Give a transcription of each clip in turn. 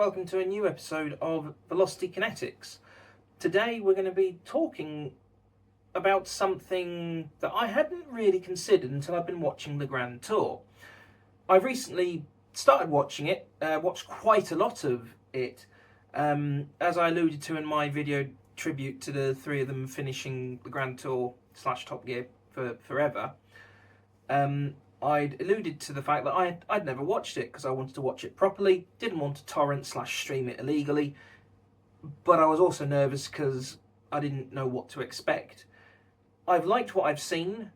welcome to a new episode of Velocity Kinetics. Today we're going to be talking about something that I hadn't really considered until I've been watching the Grand Tour. I've recently started watching it, watched quite a lot of it, as I alluded to in my video tribute to the three of them finishing the Grand Tour / Top Gear for forever. I'd alluded to the fact that I'd never watched it because I wanted to watch it properly, didn't want to torrent / stream it illegally, but I was also nervous because I didn't know what to expect. I've liked what I've seen,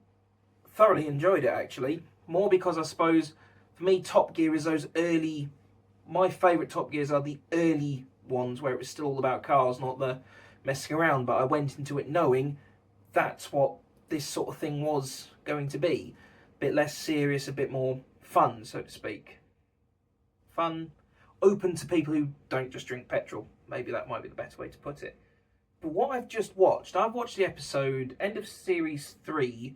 thoroughly enjoyed it actually, more because I suppose for me Top Gear is those early, my favourite Top Gears are the early ones where it was still all about cars, not the messing around, but I went into it knowing that's what this sort of thing was going to be. Bit less serious, a bit more fun, so to speak. Fun, open to people who don't just drink petrol. Maybe that might be the better way to put it. But what I've just watched, I've watched the episode, end of series 3,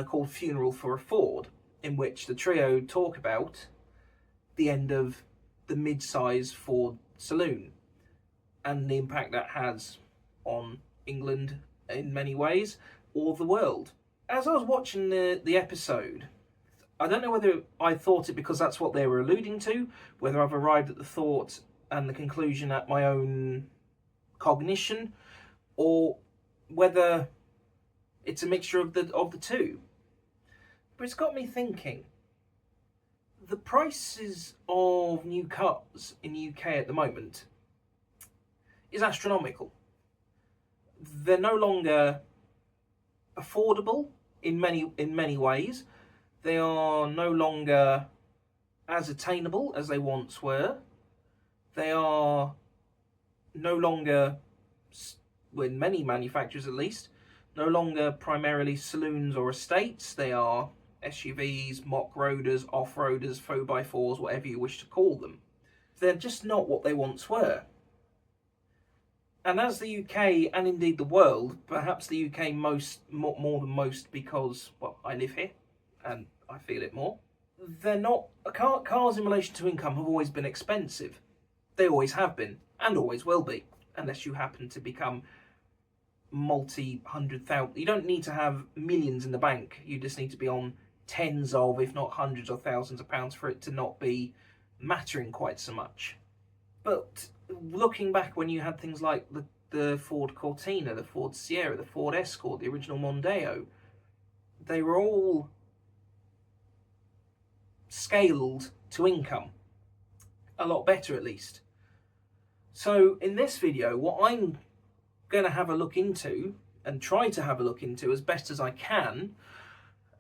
called Funeral for a Ford, in which the trio talk about the end of the mid-size Ford saloon and the impact that has on England in many ways, or the world. As I was watching the episode, I don't know whether I thought it because that's what they were alluding to, whether I've arrived at the thought and the conclusion at my own cognition, or whether it's a mixture of the two. But it's got me thinking. The prices of new cars in the UK at the moment is astronomical. They're no longer affordable in many ways. They are no longer as attainable as they once were. They are no longer, in many manufacturers at least, no longer primarily saloons or estates. They are SUVs, mock roaders, off-roaders, 4x4s, whatever you wish to call them. They're just not what they once were. And as the UK, and indeed the world, perhaps the UK more than most because, well, I live here and I feel it more, they're not, cars in relation to income have always been expensive. They always have been, and always will be, unless you happen to become multi-hundred-thousand. You don't need to have millions in the bank, you just need to be on tens of, if not hundreds of thousands of pounds for it to not be mattering quite so much. But looking back when you had things like the Ford Cortina, the Ford Sierra, the Ford Escort, the original Mondeo, they were all scaled to income. A lot better at least. So in this video, what I'm going to have a look into, and try to have a look into as best as I can,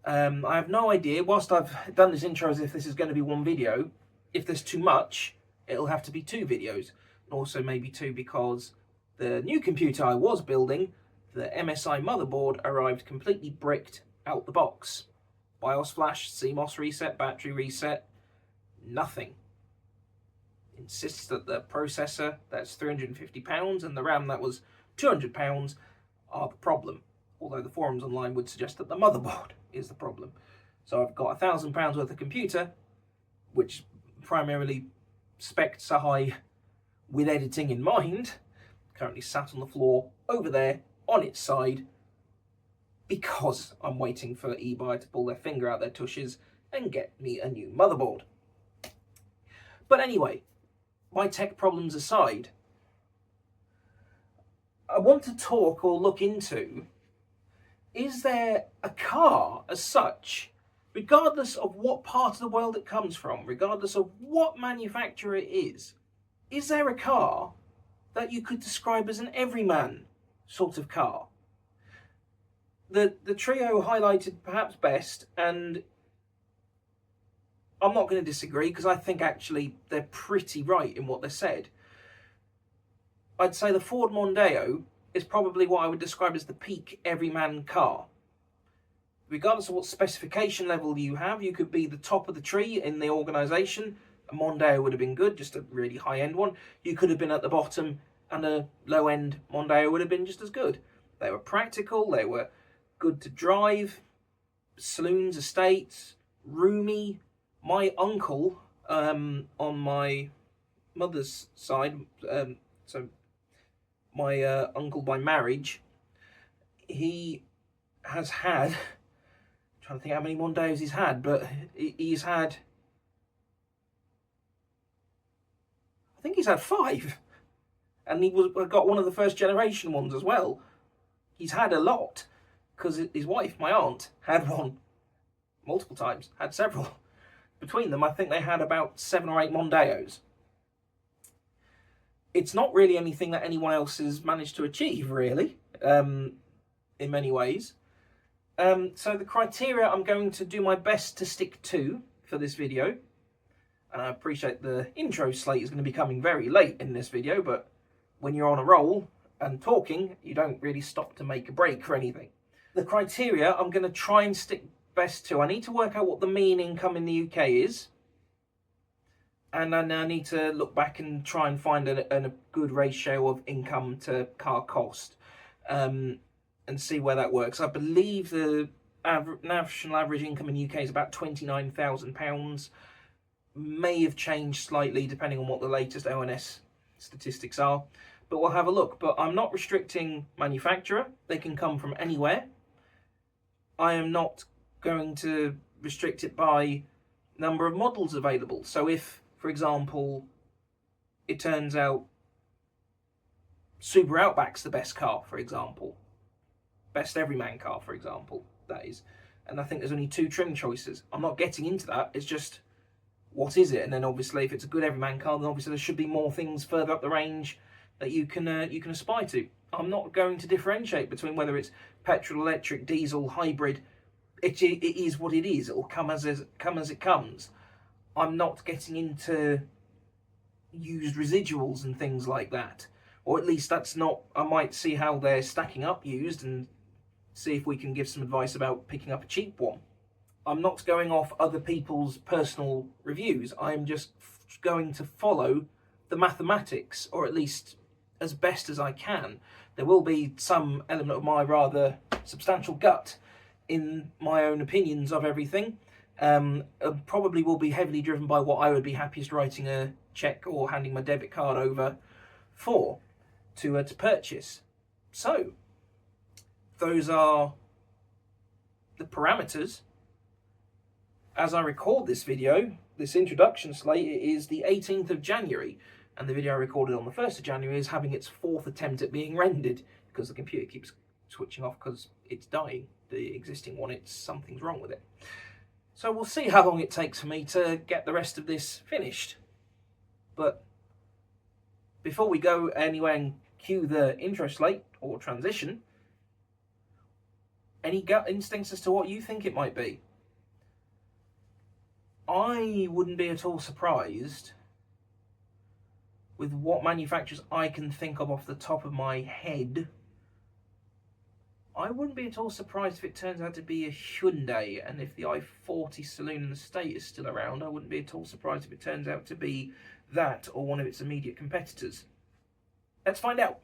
I have no idea, whilst I've done this intro as if this is going to be one video, if there's too much, it'll have to be 2 videos. And also maybe 2 because the new computer I was building, the MSI motherboard, arrived completely bricked out the box. BIOS flash, CMOS reset, battery reset, nothing. Insists that the processor, that's £350, and the RAM, that was £200, are the problem. Although the forums online would suggest that the motherboard is the problem. So I've got £1,000 worth of computer, which primarily specs are high with editing in mind, currently sat on the floor over there on its side because I'm waiting for eBay to pull their finger out their tushes and get me a new motherboard. But anyway, my tech problems aside, I want to talk or look into, is there a car as such, regardless of what part of the world it comes from, regardless of what manufacturer it is there a car that you could describe as an everyman sort of car? The trio highlighted perhaps best, and I'm not going to disagree because I think actually they're pretty right in what they said. I'd say the Ford Mondeo is probably what I would describe as the peak everyman car. Regardless of what specification level you have, you could be the top of the tree in the organisation. A Mondeo would have been good, just a really high-end one. You could have been at the bottom, and a low-end Mondeo would have been just as good. They were practical, they were good to drive, saloons, estates, roomy. My uncle, on my mother's side, so my uncle by marriage, he has had, I'm trying to think how many Mondeos he's had, but he's had, I think he's had 5. And he got one of the first generation ones as well. He's had a lot, because his wife, my aunt, had one multiple times, had several. Between them, I think they had about 7 or 8 Mondeos. It's not really anything that anyone else has managed to achieve, really, in many ways. So the criteria I'm going to do my best to stick to for this video, and I appreciate the intro slate is going to be coming very late in this video, but when you're on a roll and talking, you don't really stop to make a break or anything. The criteria I'm going to try and stick best to, I need to work out what the mean income in the UK is, and then I need to look back and try and find a good ratio of income to car cost, and see where that works. I believe the national average income in the UK is about £29,000. May have changed slightly depending on what the latest ONS statistics are, but we'll have a look. But I'm not restricting manufacturer, they can come from anywhere. I am not going to restrict it by number of models available. So if, for example, it turns out Subaru Outback's the best car, for example, best everyman car, for example, that is, and I think there's only 2 trim choices, I'm not getting into that. It's just, what is it? And then obviously if it's a good everyman car, then obviously there should be more things further up the range that you can aspire to. I'm not going to differentiate between whether it's petrol, electric, diesel, hybrid. It is what it is. It will come as it comes. I'm not getting into used residuals and things like that, or at least that's not. I might see how they're stacking up used and see if we can give some advice about picking up a cheap one. I'm not going off other people's personal reviews. I'm just going to follow the mathematics, or at least as best as I can. There will be some element of my rather substantial gut in my own opinions of everything. Probably will be heavily driven by what I would be happiest writing a check or handing my debit card over for to purchase. So those are the parameters. As I record this video, this introduction slate, it is the 18th of January, and the video I recorded on the 1st of January is having its 4th attempt at being rendered, because the computer keeps switching off because it's dying. The existing one, something's wrong with it. So we'll see how long it takes for me to get the rest of this finished. But before we go anywhere and cue the intro slate or transition, any gut instincts as to what you think it might be? I wouldn't be at all surprised with what manufacturers I can think of off the top of my head. I wouldn't be at all surprised if it turns out to be a Hyundai, and if the i40 saloon in the state is still around, I wouldn't be at all surprised if it turns out to be that or one of its immediate competitors. Let's find out.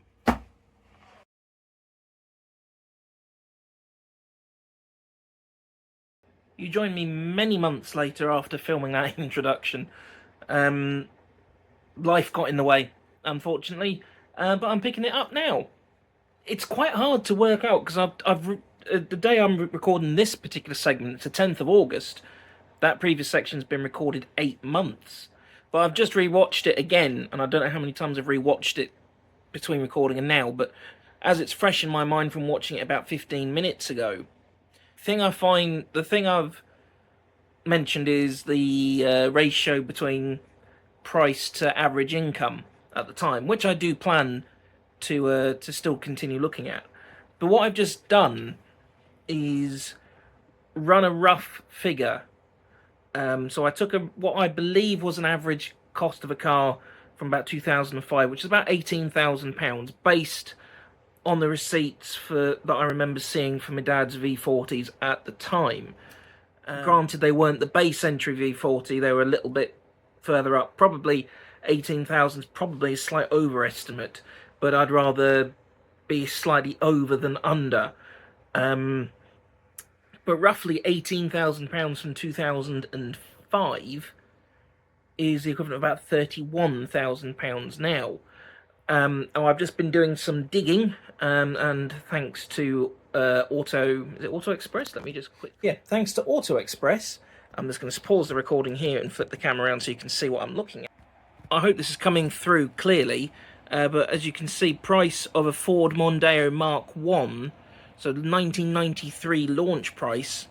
You joined me many months later after filming that introduction. Life got in the way, unfortunately, but I'm picking it up now. It's quite hard to work out because the day I'm recording this particular segment, it's the 10th of August. That previous section's been recorded 8 months, but I've just rewatched it again, and I don't know how many times I've rewatched it between recording and now, but as it's fresh in my mind from watching it about 15 minutes ago. The thing I've mentioned is the ratio between price to average income at the time, which I do plan to still continue looking at. But what I've just done is run a rough figure. So I took what I believe was an average cost of a car from about 2005, which is about £18,000, based on the receipts that I remember seeing for my dad's V40s at the time. Granted, they weren't the base entry V40, they were a little bit further up. Probably 18,000 is probably a slight overestimate, but I'd rather be slightly over than under. But roughly £18,000 from 2005 is the equivalent of about £31,000 now. I've just been doing some digging, and thanks to Auto Express? Let me just quick. Yeah, thanks to Auto Express. I'm just going to pause the recording here and flip the camera around so you can see what I'm looking at. I hope this is coming through clearly, but as you can see, price of a Ford Mondeo Mark 1, so the 1993 launch price,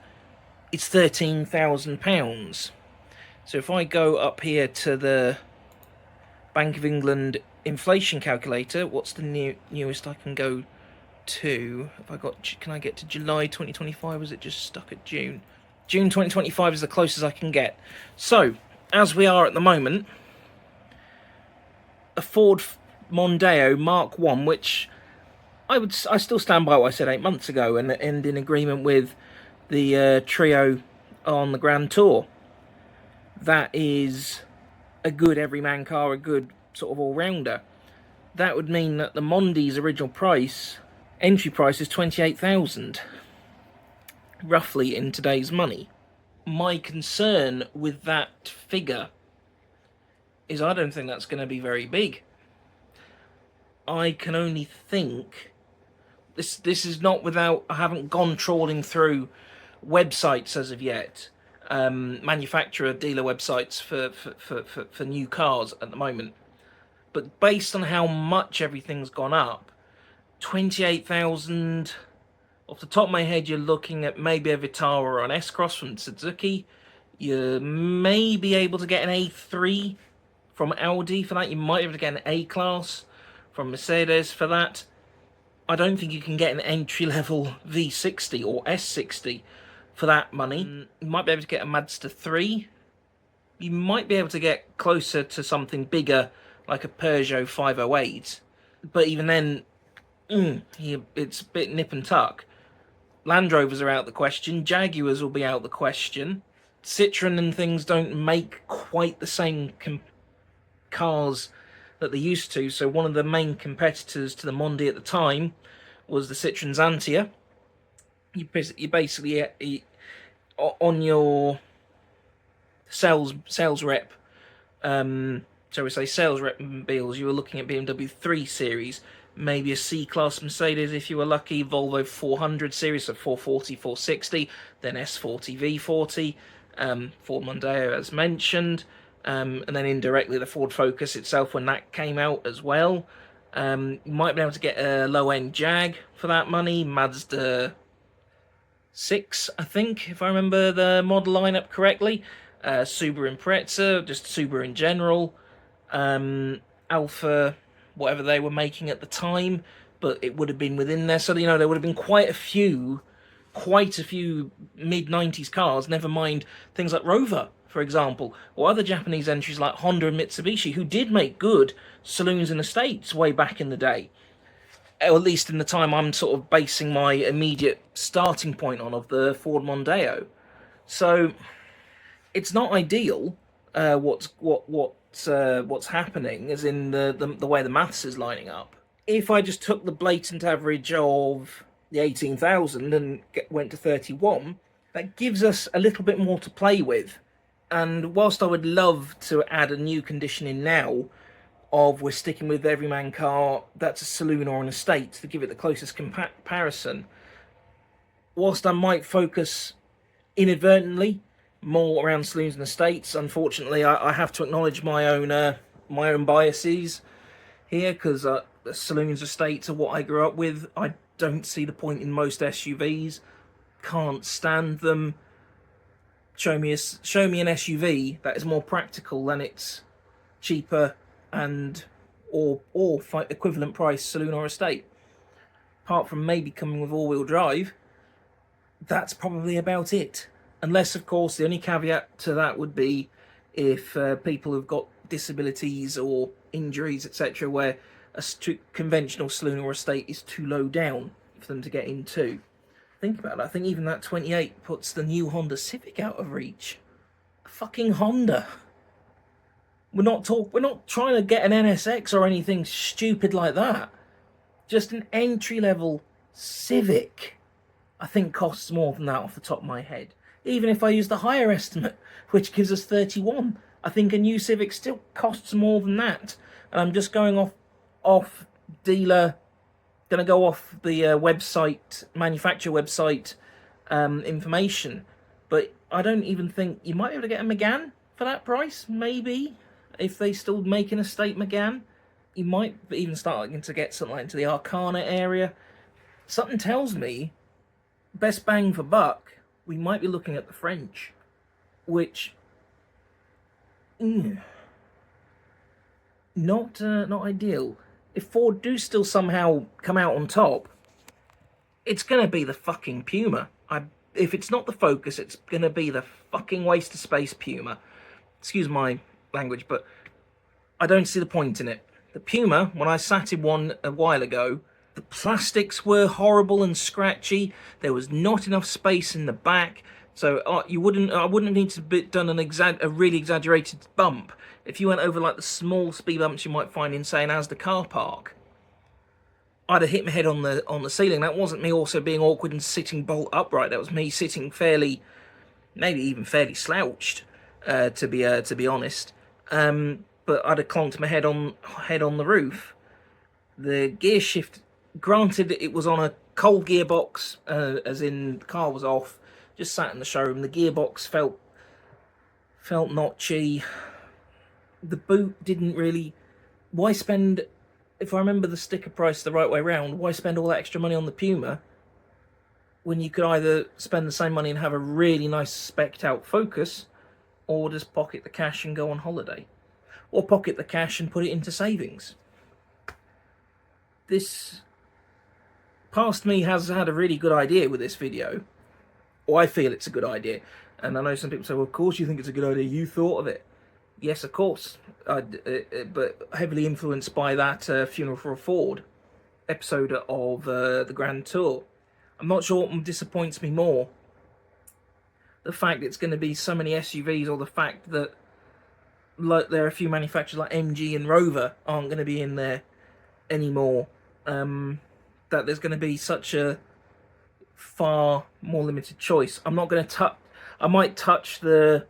it's £13,000. So if I go up here to the Bank of England inflation calculator, what's the newest I can go to? Can I get to July 2025? Was it just stuck at June? June 2025 is the closest I can get. So, as we are at the moment, a Ford Mondeo Mark 1, which I still stand by what I said 8 months ago, and in agreement with the trio on the Grand Tour. That is a good everyman car, a good sort of all-rounder. That would mean that the Mondeo's original price, entry price, is $28,000, roughly in today's money. My concern with that figure is I don't think that's going to be very big. I can only think, this is not without, I haven't gone trawling through websites as of yet, manufacturer dealer websites for new cars at the moment. But based on how much everything's gone up, 28,000, off the top of my head, you're looking at maybe a Vitara or an S-Cross from Suzuki. You may be able to get an A3 from Audi for that. You might be able to get an A-Class from Mercedes for that. I don't think you can get an entry-level V60 or S60 for that money. You might be able to get a Mazda 3. You might be able to get closer to something bigger, like a Peugeot 508. But even then, it's a bit nip and tuck. Land Rovers are out the question. Jaguars will be out the question. Citroen and things don't make quite the same cars that they used to. So one of the main competitors to the Mondeo at the time was the Citroen Xantia. You basically on your sales rep, so we say sales rep bills, you were looking at BMW 3 Series, maybe a C-Class Mercedes if you were lucky, Volvo 400 Series, so 440, 460, then S40, V40, Ford Mondeo as mentioned, and then indirectly the Ford Focus itself when that came out as well. You might be able to get a low-end Jag for that money, Mazda 6, I think, if I remember the model lineup correctly. Subaru Impreza, just Subaru in general. Alpha, whatever they were making at the time, but it would have been within there. So, there would have been quite a few mid-90s cars, never mind things like Rover, for example, or other Japanese entries like Honda and Mitsubishi, who did make good saloons and estates way back in the day. Or at least in the time I'm sort of basing my immediate starting point on, of the Ford Mondeo. So it's not ideal. What's happening, as in the way the maths is lining up. If I just took the blatant average of the 18,000 and went to 31, that gives us a little bit more to play with. And whilst I would love to add a new condition in now, of we're sticking with everyman car that's a saloon or an estate to give it the closest comparison, whilst I might focus inadvertently more around saloons and estates, unfortunately I have to acknowledge my own biases here, because the saloons, estates are what I grew up with. I don't see the point in most SUVs, can't stand them. Show me an SUV that is more practical than it's cheaper and or equivalent price saloon or estate. Apart from maybe coming with all-wheel drive, that's probably about it. Unless, of course, the only caveat to that would be if people have got disabilities or injuries, etc., where a conventional saloon or estate is too low down for them to get into. Think about it. I think even that 28 puts the new Honda Civic out of reach. A fucking Honda. We're not trying to get an NSX or anything stupid like that. Just an entry-level Civic, I think, costs more than that off the top of my head. Even if I use the higher estimate, which gives us 31, I think a new Civic still costs more than that. And I'm just going off dealer, going to go off the website, manufacturer website information. But I don't even think you might be able to get a Megane for that price. Maybe if they still make an estate Megane, you might even starting to get something like into the Arcana area. Something tells me, best bang for buck, we might be looking at the French, which not ideal. If Ford do still somehow come out on top, it's gonna be the fucking Puma. If it's not the Focus, it's gonna be the fucking waste of space Puma. Excuse my language, but I don't see the point in it. The Puma, when I sat in one a while ago, the plastics were horrible and scratchy. There was not enough space in the back, so I wouldn't need to be done a really exaggerated bump. If you went over like the small speed bumps you might find in, say, an Asda car park, I'd have hit my head on the ceiling. That wasn't me also being awkward and sitting bolt upright. That was me sitting fairly, maybe even fairly slouched, to be honest. But I'd have clonked my head on the roof. The gear shift, granted, it was on a cold gearbox, as in the car was off. Just sat in the showroom. The gearbox felt notchy. The boot didn't really. Why spend? If I remember the sticker price the right way round, why spend all that extra money on the Puma when you could either spend the same money and have a really nice spec'd out Focus, or just pocket the cash and go on holiday, or pocket the cash and put it into savings? This past me has had a really good idea with this video, or I feel it's a good idea. And I know some people say, well, of course you think it's a good idea, you thought of it. Yes, of course, but heavily influenced by that Funeral for a Ford episode of the Grand Tour. I'm not sure what disappoints me more. The fact it's going to be so many SUVs, or the fact that there are a few manufacturers like MG and Rover aren't going to be in there anymore. That there's going to be such a far more limited choice. I'm not going to touch. I might touch the.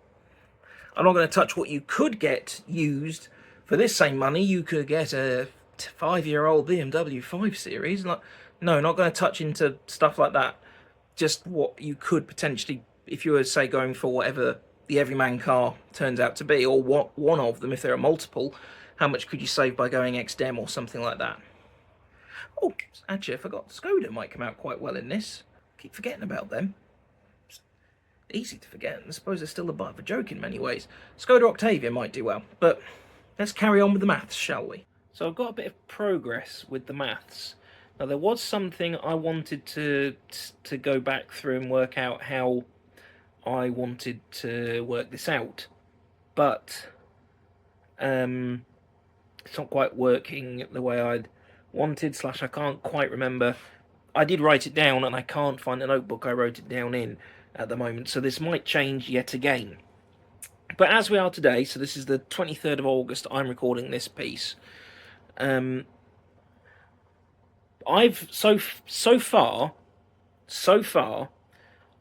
I'm not going to touch what you could get used for this same money. You could get a 5-year-old BMW 5 Series. No, not going to touch into stuff like that. Just what you could potentially, if you were, say, going for whatever the everyman car turns out to be, or what one of them, if there are multiple, how much could you save by going XDEM or something like that? Oh, actually, I forgot. Skoda might come out quite well in this. Keep forgetting about them. Easy to forget. I suppose they're still a butt of a joke in many ways. Skoda Octavia might do well, but let's carry on with the maths, shall we? So I've got a bit of progress with the maths. Now, there was something I wanted to go back through and work out how I wanted to work this out, but it's not quite working the way I'd wanted, / I can't quite remember. I did write it down and I can't find the notebook I wrote it down in at the moment, so this might change yet again. But as we are today, so this is the 23rd of August, I'm recording this piece. I've so far,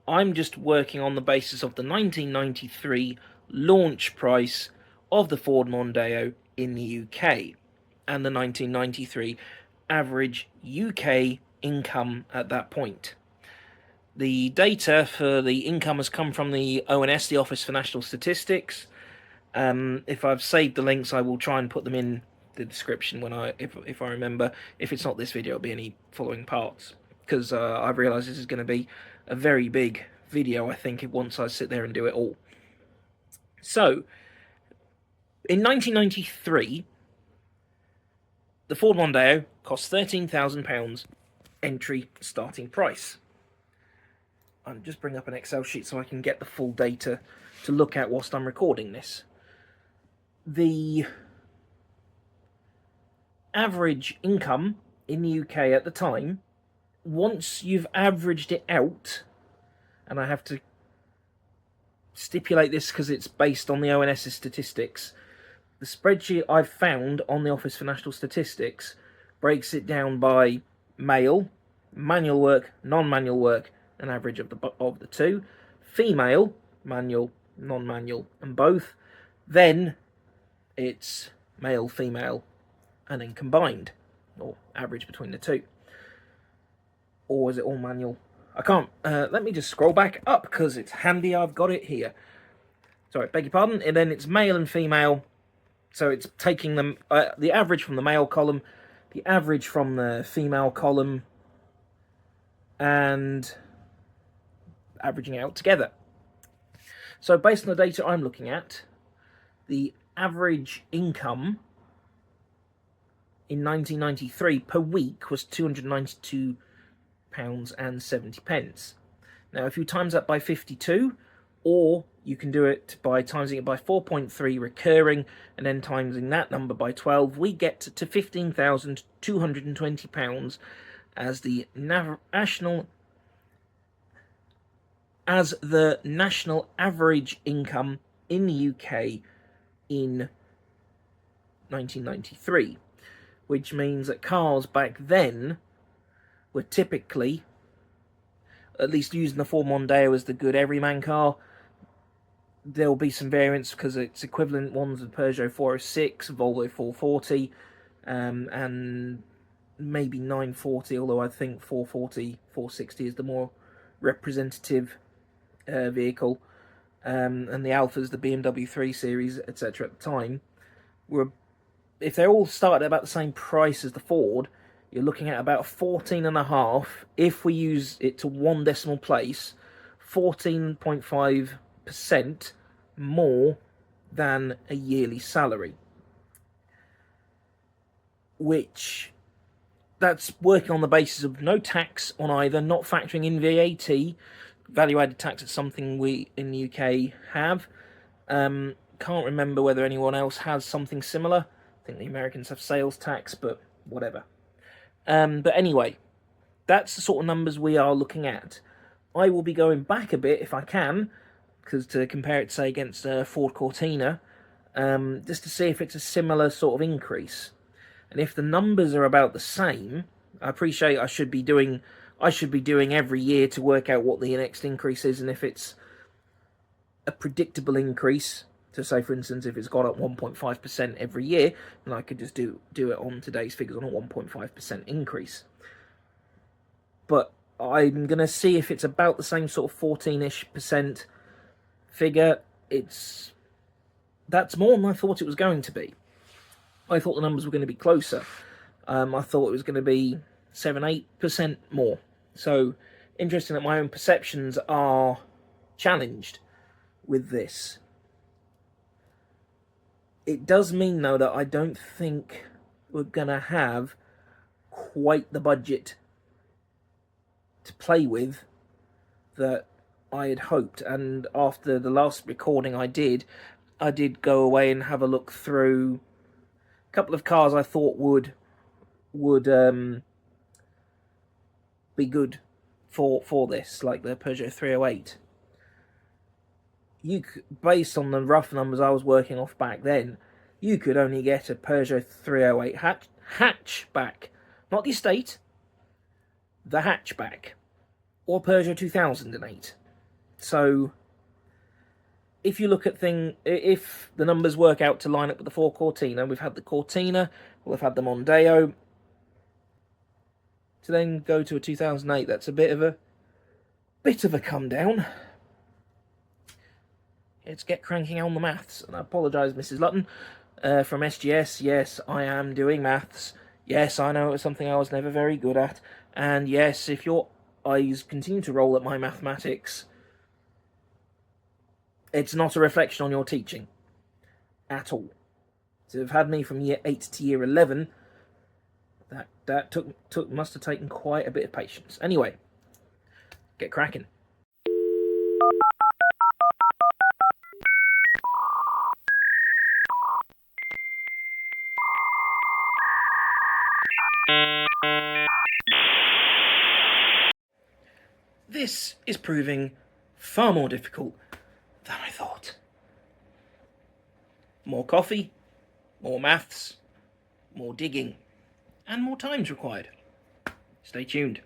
I'm just working on the basis of the 1993 launch price of the Ford Mondeo in the UK and the 1993 average UK income at that point. The data for the income has come from the ONS, the Office for National Statistics. If I've saved the links, I will try and put them in the description when if I remember. If it's not this video, it'll be any following parts, because I've realised this is going to be a very big video, I think, once I sit there and do it all. So, in 1993, the Ford Mondeo cost £13,000 entry starting price. I'll just bring up an Excel sheet so I can get the full data to look at whilst I'm recording this. The average income in the UK at the time, once you've averaged it out, and I have to stipulate this because it's based on the ONS's statistics, the spreadsheet I've found on the Office for National Statistics breaks it down by male, manual work, non-manual work, an average of the two, female, manual, non-manual, and both, Then it's male, female, and then combined, or average between the two. Or is it all manual? I can't. Let me just scroll back up because it's handy. I've got it here. Sorry, beg your pardon. And then it's male and female. So it's taking them the average from the male column, the average from the female column, and averaging out together. So based on the data I'm looking at, the average income in 1993 per week was £292.70. Now, if you times that by 52, or you can do it by timesing it by 4.3 recurring, and then timesing that number by 12, we get to £15,220 as the national average income in the UK in 1993, which means that cars back then were typically, at least using the Ford Mondeo as the good everyman car. There'll be some variants because it's equivalent ones with Peugeot 406, Volvo 440, and maybe 940, although I think 440, 460 is the more representative vehicle, and the Alphas, the BMW 3 Series, etc. at the time, were, if they all started at about the same price as the Ford, you're looking at about 14.5, if we use it to one decimal place, 14.5% more than a yearly salary. Which, that's working on the basis of no tax on either, not factoring in VAT. Value-added tax is something we in the UK have. Can't remember whether anyone else has something similar. I think the Americans have sales tax, but whatever. But anyway, that's the sort of numbers we are looking at. I will be going back a bit if I can, because to compare it, say, against Ford Cortina, just to see if it's a similar sort of increase. And if the numbers are about the same, I appreciate I should be doing every year to work out what the next increase is, and if it's a predictable increase, to say, for instance, if it's gone up 1.5% every year, then I could just do it on today's figures on a 1.5% increase. But I'm going to see if it's about the same sort of 14-ish% figure. That's more than I thought it was going to be. I thought the numbers were going to be closer. I thought it was going to be 7-8% more. So, interesting that my own perceptions are challenged with this. It does mean, though, that I don't think we're going to have quite the budget to play with that I had hoped. And after the last recording I did go away and have a look through a couple of cars I thought would be good for this, like the Peugeot 308. Based on the rough numbers I was working off back then, you could only get a Peugeot 308 hatchback, not the estate, the hatchback, or Peugeot 2008. So, if you look at if the numbers work out to line up with the Ford Cortina, we've had the Cortina, we've had the Mondeo, to then go to a 2008, that's a bit of a come down. Let's get cranking on the maths. And I apologise, Mrs. Lutton, from SGS. Yes, I am doing maths. Yes, I know it was something I was never very good at. And yes, if your eyes continue to roll at my mathematics, it's not a reflection on your teaching at all. To have had me from year 8 to year 11, that must have taken quite a bit of patience. Anyway, get cracking. This is proving far more difficult than I thought. More coffee, more maths, more digging, and more times required. Stay tuned.